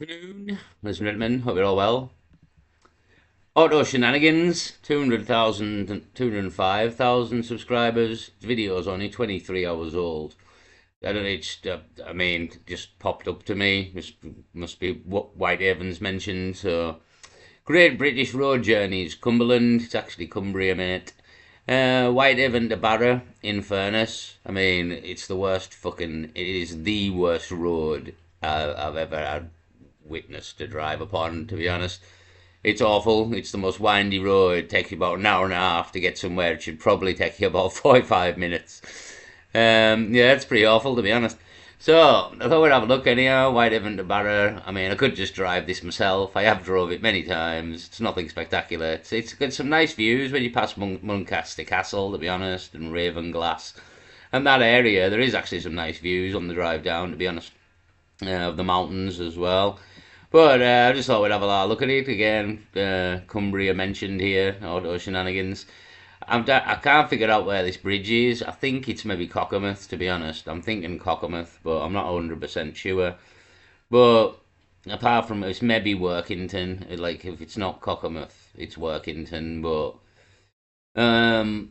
Afternoon, ladies and gentlemen. Hope you're all well. Auto Shenanigans, 200,000, 205,000 subscribers. Video's only 23 hours old. I don't know, just popped up to me. Must be what Whitehaven's mentioned. So, Great British Road Journeys, Cumberland. It's actually Cumbria, mate. Whitehaven to Barrow, in fairness. I mean, it's the worst fucking. It is the worst road I've ever had witness to drive upon, to be honest. It's awful. It's the most windy road. It takes you about an hour and a half to get somewhere. It should probably take you about 45 minutes. Yeah, it's pretty awful, to be honest. So, I thought we'd have a look anyhow. Whitehaven to Barrow. I mean, I could just drive this myself. I have drove it many times. It's nothing spectacular. It's got some nice views when you pass Muncaster Castle, to be honest, and Ravenglass. And that area, there is actually some nice views on the drive down, to be honest, of the mountains as well. But I just thought we'd have a look at it again. Cumbria mentioned here, Auto Shenanigans. I can't figure out where this bridge is. I think it's maybe Cockermouth, to be honest. I'm thinking Cockermouth, but I'm not 100% sure. But apart from it's maybe Workington. Like, if it's not Cockermouth, it's Workington. But I'm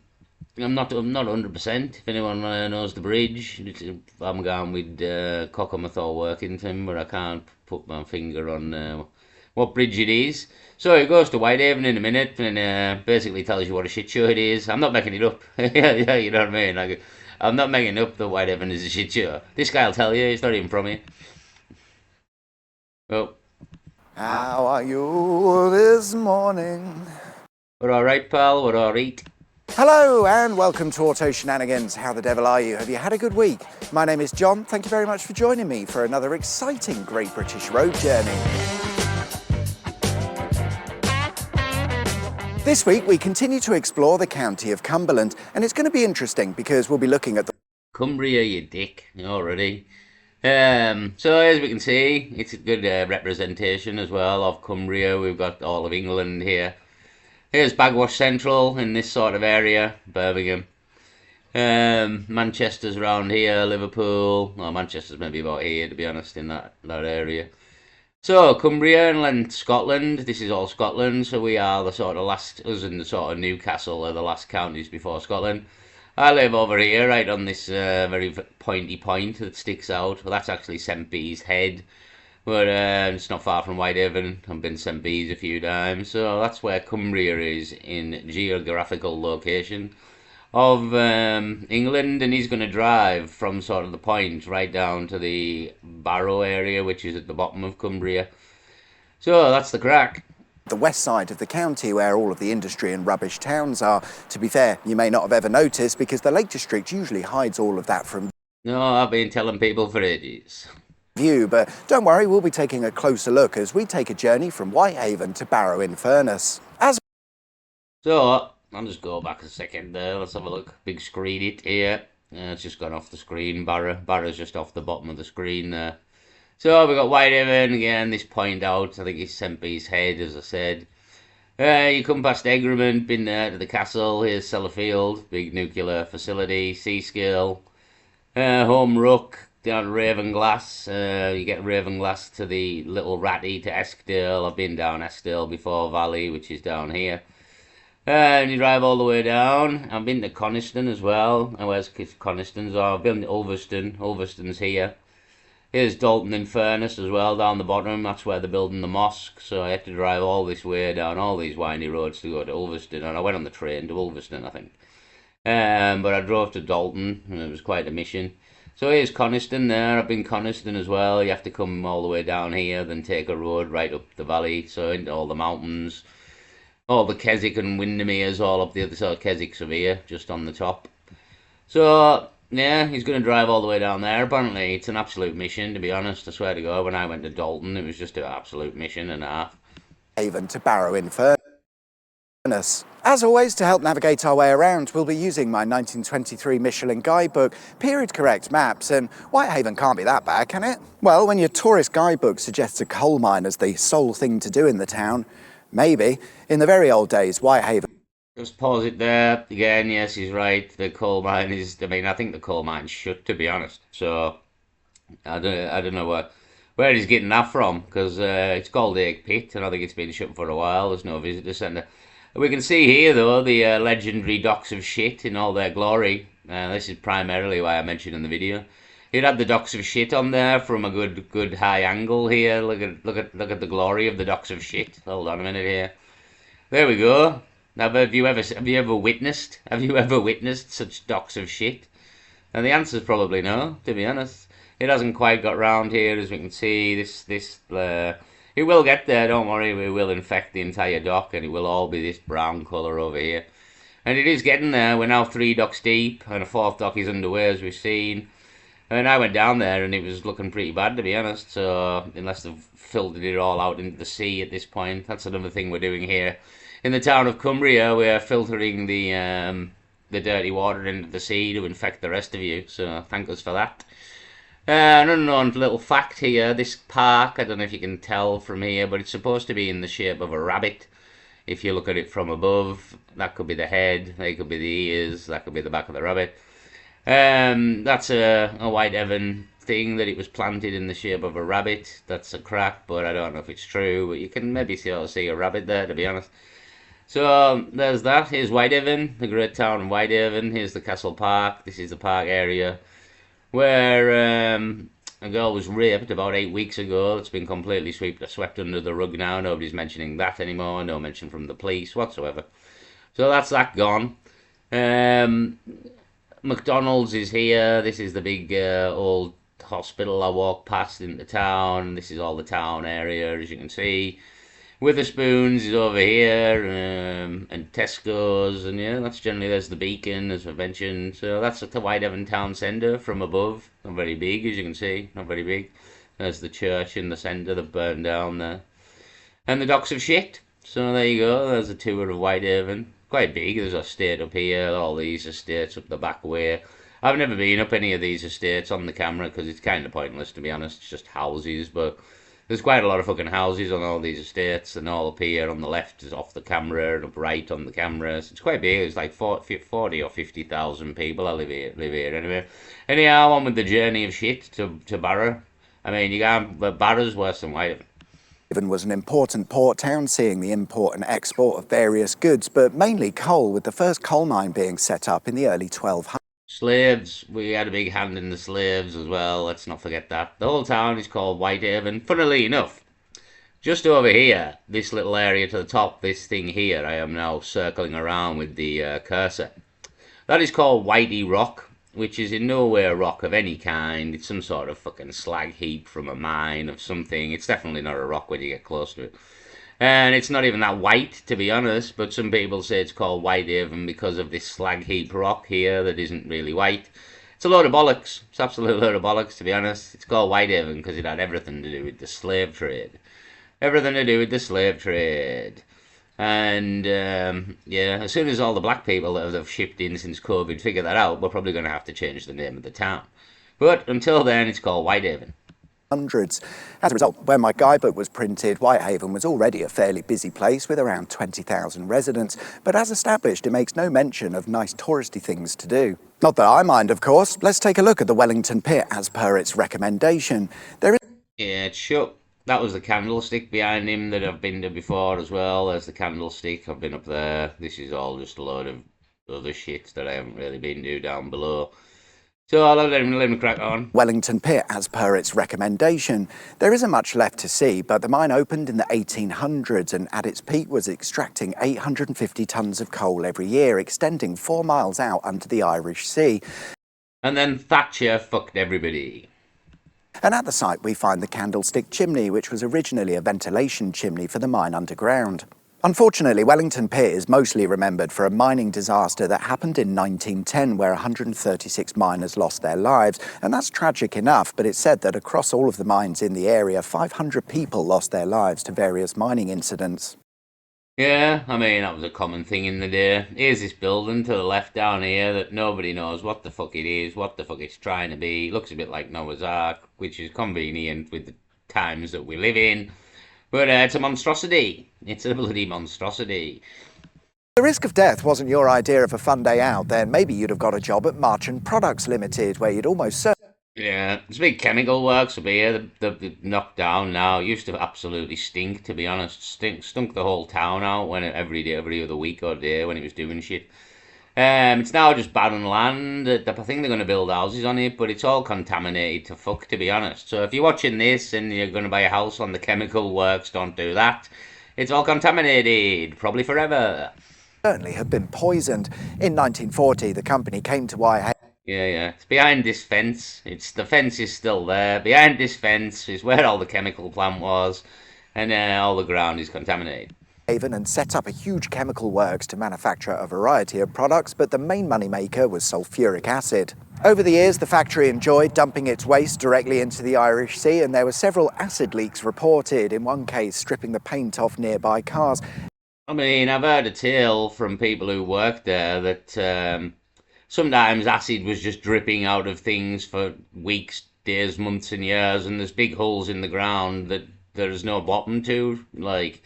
not 100%. If anyone knows the bridge, I'm going with Cockermouth or Workington, but I can't put my finger on what bridge it is. So it goes to Whitehaven in a minute and basically tells you what a shit show it is. I'm not making it up. Yeah, you know what I mean? Like, I'm not making up that Whitehaven is a shit show. This guy will tell you. He's not even from here. Oh, How are you this morning? we're all right, pal. We're all right. Hello and welcome to Auto Shenanigans. How the devil are you? Have you had a good week? My name is John. Thank you very much for joining me for another exciting Great British Road Journey. This week we continue to explore the county of Cumberland, and it's going to be interesting because we'll be looking at the Cumbria, you dick, already. So as we can see, it's a good representation as well of Cumbria. We've got all of England here. Here's Bagwash Central in this sort of area, Birmingham. Manchester's around here, Liverpool. Well, Manchester's maybe about here, to be honest, in that area. So, Cumbria and Scotland, this is all Scotland, so we are the sort of last, us and the sort of Newcastle are the last counties before Scotland. I live over here, right on this very pointy point that sticks out. Well, that's actually St. Bees Head, but it's not far from Whitehaven. I've been St. Bees a few times, so that's where Cumbria is in geographical location of England, and he's going to drive from sort of the point right down to the Barrow area, which is at the bottom of Cumbria. So that's the crack. west side of the county where all of the industry and rubbish towns are. To be fair, you may not have ever noticed because the Lake District usually hides all of that from No, I've been telling people for ages. view, but don't worry, we'll be taking a closer look as we take a journey from Whitehaven to Barrow in Furness. So I'll just go back a second there. Let's have a look. Big screen it here. It's just gone off the screen. Barrow's just off the bottom of the screen there. So we've got Whitehaven again. This point out. I think it's St. Bees Head, as I said. You come past Egremont, been there to the castle. Here's Sellafield, big nuclear facility. Seaskill, Home Rook, down to Ravenglass. You get Ravenglass to the Little Ratty to Eskdale. I've been down Eskdale before, Valley, which is down here. And you drive all the way down. I've been to Coniston as well. And where's Coniston's? Oh, I've been to Ulverston. Ulverston's here. Here's Dalton in Furness as well, down the bottom. That's where they're building the mosque. So I had to drive all this way down all these windy roads to go to Ulverston. And I went on the train to Ulverston, I think. But I drove to Dalton, and it was quite a mission. So here's Coniston there. I've been Coniston as well. You have to come all the way down here, then take a road right up the valley, so into all the mountains. All the Keswick and Windermere's all up the other side. Keswick's over here, just on the top. So, yeah, he's going to drive all the way down there. Apparently, it's an absolute mission, to be honest. I swear to God, when I went to Dalton, it was just an absolute mission and a half. Whitehaven to Barrow in Furness. As always, to help navigate our way around, we'll be using my 1923 Michelin guidebook, period correct maps, and Whitehaven can't be that bad, can it? Well, when your tourist guidebook suggests a coal mine as the sole thing to do in the town, maybe. In the very old days, Whitehaven. Just pause it there. Again, yes, he's right. The coal mine is, I mean, I think the coal mine's shut, to be honest. So, I don't know where he's getting that from, because it's called Egg Pit, and I think it's been shut for a while. There's no visitor centre. We can see here, though, the legendary docks of shit in all their glory. This is primarily why I mentioned in the video. It had the docks of shit on there from a good high angle here. Look at the glory of the docks of shit. Hold on a minute here. There we go. Now, have you ever witnessed such docks of shit? And the answer's probably no, to be honest. It hasn't quite got round here, as we can see. It will get there, don't worry. We will infect the entire dock, and it will all be this brown colour over here. And it is getting there. We're now 3 docks deep, and a 4th dock is underway, as we've seen. And I went down there, and it was looking pretty bad, to be honest. So, unless they've filtered it all out into the sea at this point, that's another thing we're doing here. In the town of Cumbria, we're filtering the dirty water into the sea to infect the rest of you. So, thank us for that. An unknown little fact here, this park, I don't know if you can tell from here, but it's supposed to be in the shape of a rabbit. If you look at it from above, that could be the head, they could be the ears, that could be the back of the rabbit. That's a Whitehaven thing, that it was planted in the shape of a rabbit. That's a crack, but I don't know if it's true, but you can maybe see a rabbit there, to be honest. So there's that. Here's Whitehaven, the great town of Whitehaven. Here's the Castle Park. This is the park area where a girl was raped about 8 weeks ago. It's been completely swept under the rug now. Nobody's mentioning that anymore. No mention from the police whatsoever. So that's that gone. McDonald's is here. This is the big old hospital I walked past into town. This is all the town area, as you can see. Witherspoons is over here, and Tesco's, and yeah, that's generally, there's the beacon, as I mentioned. So that's the Whitehaven town centre from above. Not very big, as you can see, not very big. There's the church in the centre that burned down there. And the docks of shit. So there you go, there's a tour of Whitehaven. Quite big, there's a estate up here, all these estates up the back way. I've never been up any of these estates on the camera because it's kind of pointless, to be honest. It's just houses, but there's quite a lot of fucking houses on all these estates, and all up here on the left is off the camera, and up right on the camera. So it's quite big. It's like 40 or 50,000 people live here anyway. Anyhow, on with the journey of shit to Barrow. I mean, you can't, but Barrow's worse than Whitehaven. Whitehaven was an important port town, seeing the import and export of various goods, but mainly coal, with the first coal mine being set up in the early 1200s. Slaves, we had a big hand in the slaves as well, let's not forget that. The whole town is called Whitehaven. Funnily enough, just over here, this little area to the top, this thing here, I am now circling around with the cursor. That is called Whitey Rock, which is in no way a rock of any kind. It's some sort of fucking slag heap from a mine of something. It's definitely not a rock when you get close to it. And it's not even that white, to be honest, but some people say it's called Whitehaven because of this slag heap rock here that isn't really white. It's a load of bollocks. It's absolutely a load of bollocks, to be honest. It's called Whitehaven because it had everything to do with the slave trade. Everything to do with the slave trade. And, yeah, as soon as all the black people that have shipped in since COVID figure that out, we're probably going to have to change the name of the town. But until then, it's called Whitehaven. Hundreds. As a result, when my guidebook was printed, Whitehaven was already a fairly busy place with around 20,000 residents, but as established, it makes no mention of nice touristy things to do. Not that I mind, of course. Let's take a look at the Wellington Pit as per its recommendation. There is... Yeah, it's shut. That was the candlestick behind him that I've been to before as well. There's the candlestick. I've been up there. This is all just a load of other shit that I haven't really been to down below. So I'll let him crack on. Wellington Pit as per its recommendation. There isn't much left to see, but the mine opened in the 1800s and at its peak was extracting 850 tonnes of coal every year, extending 4 miles out under the Irish Sea. And then Thatcher fucked everybody. And at the site we find the candlestick chimney, which was originally a ventilation chimney for the mine underground. Unfortunately, Wellington Pit is mostly remembered for a mining disaster that happened in 1910 where 136 miners lost their lives, and that's tragic enough, but it's said that across all of the mines in the area, 500 people lost their lives to various mining incidents. Yeah, I mean, that was a common thing in the day. Here's this building to the left down here that nobody knows what the fuck it is, what the fuck it's trying to be. It looks a bit like Noah's Ark, which is convenient with the times that we live in. But it's a monstrosity. It's a bloody monstrosity. The risk of death wasn't your idea of a fun day out, then maybe you'd have got a job at Marchant Products Limited, where you'd almost certainly Yeah, there's big chemical works up here. They've knocked down now. It used to absolutely stink, to be honest. Stunk the whole town out when every day, every other week or day when it was doing shit. It's now just barren land. I think they're going to build houses on it, but it's all contaminated to fuck, to be honest. So if you're watching this and you're going to buy a house on the chemical works, don't do that. It's all contaminated, probably forever. Certainly have been poisoned. In 1940, the company came to Whitehaven. Yeah, yeah. It's behind this fence. It's the fence is still there. Behind this fence is where all the chemical plant was, and all the ground is contaminated. And set up a huge chemical works to manufacture a variety of products, but the main moneymaker was sulfuric acid. Over the years, the factory enjoyed dumping its waste directly into the Irish Sea, and there were several acid leaks reported, in one case stripping the paint off nearby cars. I mean, I've heard a tale from people who worked there that sometimes acid was just dripping out of things for weeks, days, months, and years, and there's big holes in the ground that there's no bottom to. Like,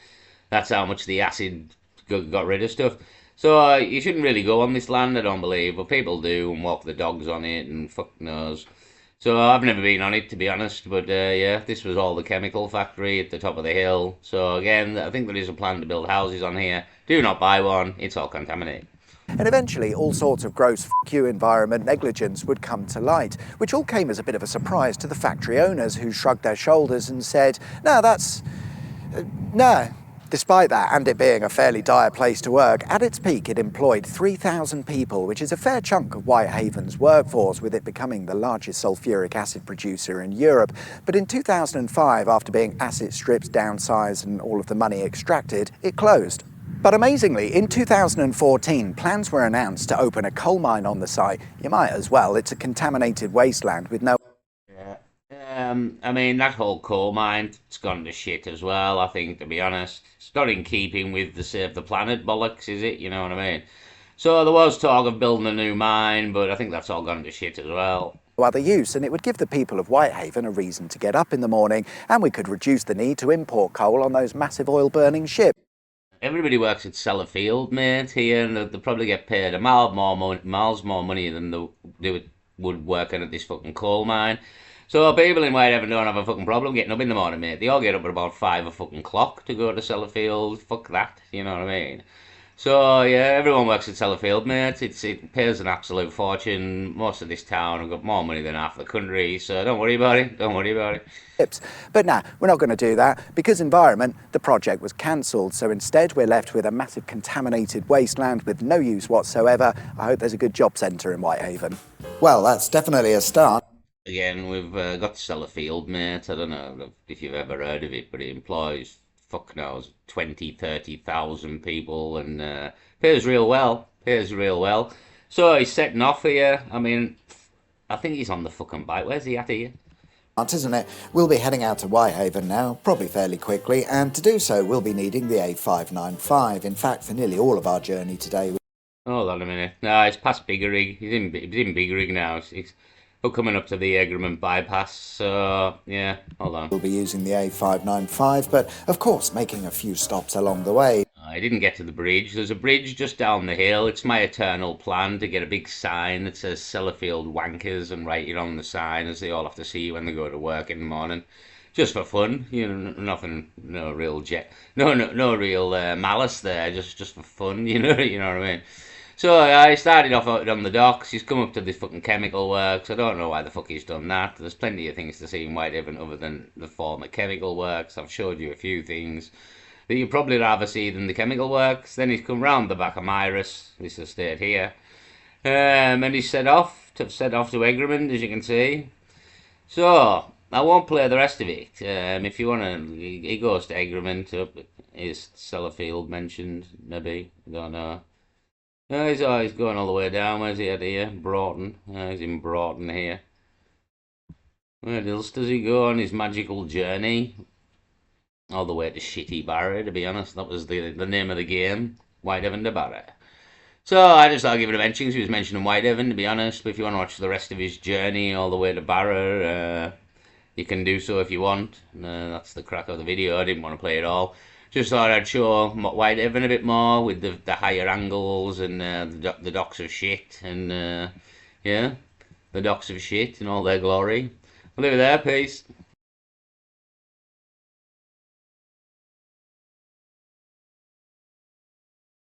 that's how much the acid got rid of stuff. So you shouldn't really go on this land, I don't believe, but people do and walk the dogs on it and fuck knows. So I've never been on it, to be honest, but yeah, this was all the chemical factory at the top of the hill. So again, I think there is a plan to build houses on here. Do not buy one, it's all contaminated. And eventually all sorts of gross f*** environment negligence would come to light, which all came as a bit of a surprise to the factory owners, who shrugged their shoulders and said, no, that's... no. Despite that, and it being a fairly dire place to work, at its peak it employed 3,000 people, which is a fair chunk of Whitehaven's workforce, with it becoming the largest sulfuric acid producer in Europe. But in 2005, after being asset stripped, downsized and all of the money extracted, it closed. But amazingly, in 2014, plans were announced to open a coal mine on the site. You might as well. It's a contaminated wasteland with no... Yeah. I mean, that whole coal mine, it's gone to shit as well, I think, to be honest. It's not in keeping with the Save the Planet bollocks, is it? You know what I mean? So there was talk of building a new mine, but I think that's all gone to shit as well. other use, and it would give the people of Whitehaven a reason to get up in the morning, and we could reduce the need to import coal on those massive oil-burning ships. Everybody works at Sellafield, mate, here, and they'll probably get paid miles more money than they would working at this fucking coal mine. So people in Whitehaven don't have a fucking problem getting up in the morning, mate. They all get up at about 5 o'clock to go to Sellafield. Fuck that, you know what I mean? So yeah, everyone works at Sellafield, mate. It pays an absolute fortune. Most of this town have got more money than half the country, so don't worry about it. Don't worry about it. But nah, we're not going to do that, because environment, the project was cancelled. So instead we're left with a massive contaminated wasteland with no use whatsoever. I hope there's a good job centre in Whitehaven. Well, that's definitely a start. Again, we've got Sellafield, mate. I don't know if you've ever heard of it, but it employs, fuck knows, 20, 30,000 people, and pays real well. Pays real well. So he's setting off here. I mean, I think he's on the fucking bike. Where's he at here? Isn't it? We'll be heading out to Whitehaven now, probably fairly quickly, and to do so we'll be needing the A595. In fact, for nearly all of our journey today. Hold on a minute. No, it's past Biggerig. He's in Biggerig now. We're coming up to the Egremont bypass, so yeah, hold on. We'll be using the A595, but of course making a few stops along the way. I didn't get to the bridge. There's a bridge just down the hill. It's my eternal plan to get a big sign that says Sellafield Wankers and write it on the sign, as they all have to see when they go to work in the morning. Just for fun, you know, nothing, no real no real malice there, just for fun, you know what I mean. So I started off out on the docks. He's come up to this fucking chemical works. I don't know why the fuck he's done that. There's plenty of things to see in Whitehaven other than the former chemical works. I've showed you a few things that you'd probably rather see than the chemical works. Then he's come round the back of Myris, this estate here, and he's set off to Egremont, as you can see. So I won't play the rest of it. If you want to, he goes to Egremont. Is Sellafield mentioned? Maybe, I don't know. He's going all the way down. Where's he at here? Broughton. He's in Broughton here. Where else does he go on his magical journey? All the way to shitty Barrow, to be honest. That was the name of the game. Whitehaven to Barrow. So I just thought I'd give it a mention, because he was mentioning Whitehaven, to be honest. But if you want to watch the rest of his journey all the way to Barrow, you can do so if you want. That's the crack of the video. I didn't want to play it all. Just thought I'd show Whitehaven a bit more with the higher angles and the docks of shit, and yeah, the docks of shit in all their glory. I'll leave it there, peace.